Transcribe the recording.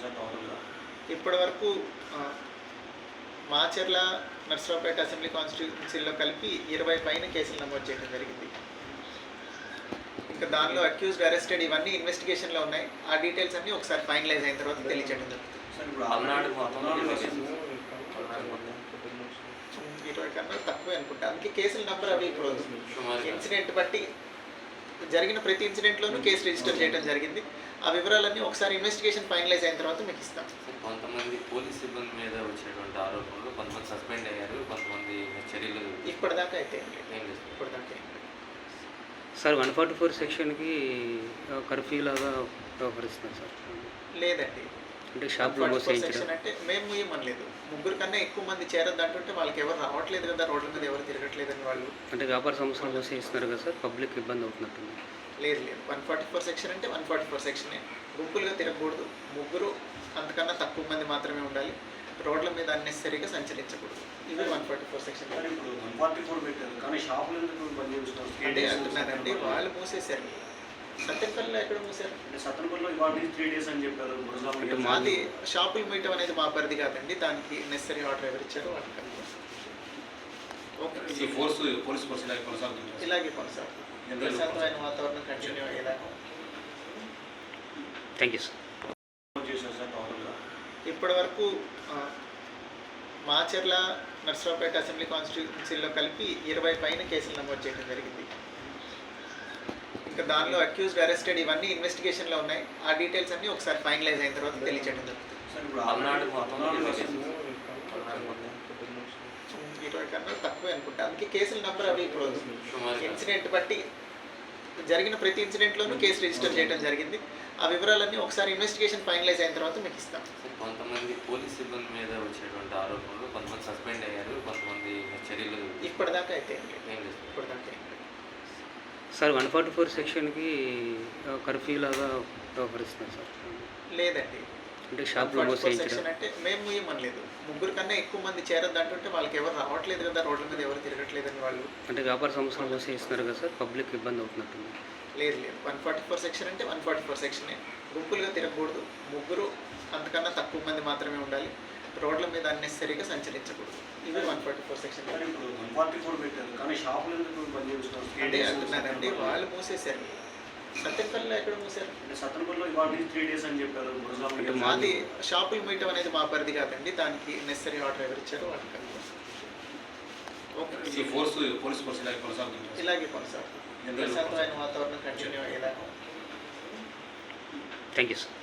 Sir టోటల్గా? ఇప్పటి వరకు మాచర్ల నర్సరావుపేట అసెంబ్లీ కాన్స్టిట్యూన్సీలో కలిపి 20 పైన కేసులు నమోదు చేయడం జరిగింది. ఇంకా దానిలో అక్యూజ్డ్, అరెస్టెడ్ ఇవన్నీ ఇన్వెస్టిగేషన్లో ఉన్నాయి. ఆ డీటెయిల్స్ అన్నీ ఒకసారి ఫైనలైజ్ అయిన తర్వాత తెలియజేయడం జరుగుతుంది. సార్ ఇప్పుడు 20 కన్నా తక్కువే అనుకుంటా. అందుకే కేసుల నెంబర్ అవి ఇప్పుడు ఇన్సిడెంట్ బట్టి జరిగిన ప్రతి ఇన్సిడెంట్లోనూ కేసు రిజిస్టర్ చేయడం జరిగింది. ఆ వివరాలన్నీ ఒకసారి ఇన్వెస్టిగేషన్ ఫైనలైజ్ అయిన తర్వాత మీకు ఇస్తాం. కొంతమంది పోలీస్ సిబ్బంది మీద వచ్చినటువంటి ఆరోపణలు, కొంతమంది సస్పెండ్ అయ్యారు, కొంతమంది చర్యలు ఇప్పటిదాకా అయితే ఇప్పటిదాకా సార్ 144 సెక్షన్కి కర్ఫ్యూ లాగా వ్యవహరిస్తున్నారు సార్. లేదండి, అంటే షాప్లో సెక్షన్ అంటే మేము ఏమనలేదు. 3 కన్నా ఎక్కువ మంది చేరద్దు అంటుంటే వాళ్ళకి ఎవరు రావట్లేదు కదా, రోడ్ల మీద ఎవరు తిరగట్లేదని వాళ్ళు. అంటే వ్యాపార సంస్థలు మూసేస్తున్నారు కదా సార్, పబ్లిక్ ఇబ్బంది అవుతున్నట్టుంది. లేదు 144 సెక్షన్ అంటే 144 సెక్షనే. గుంపులుగా తిరగకూడదు, 3 అంతకన్నా తక్కువ మంది మాత్రమే ఉండాలి, రోడ్ల మీద అన్నెసరీగా సంచరించకూడదు. ఇది 144 సెక్షన్. ఇప్పుడు 144 పెట్టారు, కానీ షాపులు ఎందుకు బంద్ చేస్తున్నారు? అంటే అంటున్నారండి, వాళ్ళు మూసేశారు. సత్యపల్లిలో ఎక్కడ మూసారు? అంటే సత్తనపల్లిలో ఇవాళ 3 days అని చెప్పారు. మాది షాపులు మూయటం అనేది మా పరిధి కాదండి, దానికి నెసరీ ఆర్డర్ ఎవరు ఇచ్చారో వాళ్ళకి ఇలాగే కొనసాగుతుంది. ప్రశాంతమైన వాతావరణం కంటిన్యూ అయ్యేలాగా. Thank you sir. చేశారు సార్ టోటల్గా? ఇప్పటి వరకు మాచర్ల నర్సరావుపేట అసెంబ్లీ కాన్స్టిట్యూన్సీలో కలిపి 20 పైన కేసులు నమోదు చేయడం జరిగింది. ఇంకా దానిలో అక్యూజ్డ్, అరెస్టెడ్ ఇవన్నీ ఇన్వెస్టిగేషన్లో ఉన్నాయి. ఆ డీటెయిల్స్ అన్నీ ఒకసారి ఫైనలైజ్ అయిన తర్వాత తెలియజేయడం జరుగుతుంది. సార్ ఇప్పుడు 20 కన్నా తక్కువే అనుకుంటా. అందుకే కేసుల నెంబర్ అవి ఇప్పుడు ఇన్సిడెంట్ బట్టి జరిగిన ప్రతి ఇన్సిడెంట్లోనూ కేసు రిజిస్టర్ చేయడం జరిగింది. ఆ వివరాలన్నీ ఒకసారి ఇన్వెస్టిగేషన్ ఫైనలైజ్ అయిన తర్వాత మీకు ఇస్తాం. కొంతమంది పోలీస్ సిబ్బంది మీద వచ్చినటువంటి ఆరోపణలు, కొంతమంది సస్పెండ్ అయ్యారు, కొంతమంది చర్యలు ఇప్పటిదాకా అయితే ఇప్పటిదాకా సార్ 144 సెక్షన్కి కర్ఫ్యూ లాగా వ్యవహరిస్తున్నారు సార్. లేదండి, అంటే షాప్లో సెక్షన్ అంటే మేము ఏమనలేదు. 3 కన్నా ఎక్కువ మంది చేరద్దు అంటుంటే వాళ్ళకి ఎవరు రావట్లేదు కదా, రోడ్ల మీద ఎవరు తిరగట్లేదని వాళ్ళు. అంటే వ్యాపార సంస్థలు మూసేస్తున్నారు కదా సార్, పబ్లిక్ ఇబ్బంది అవుతున్నట్టుంది. లేదు 144 సెక్షన్ అంటే 144 సెక్షనే. గుంపులుగా తిరగకూడదు, 3 అంతకన్నా తక్కువ మంది మాత్రమే ఉండాలి, రోడ్ల మీద అన్నెసరీగా సంచరించకూడదు. ఇది 144 సెక్షన్. ఇప్పుడు 144 పెట్టారు, కానీ షాపులు ఎందుకు బంద్ చేస్తున్నారు? అంటే అంటున్నారండి, వాళ్ళు మూసేశారు. సత్యపల్లిలో ఎక్కడ మూసారు? అంటే సత్తనపల్లిలో ఇవాళ 3 days అని చెప్పారు. మాది షాపులు మూయటం అనేది మా పరిధి కాదండి, దానికి నెసరీ ఆర్డర్ ఎవరు ఇచ్చారో వాళ్ళకి ఇలాగే కొనసాగుతుంది. ప్రశాంతమైన వాతావరణం కంటిన్యూ అయ్యేలాగా. Thank you sir.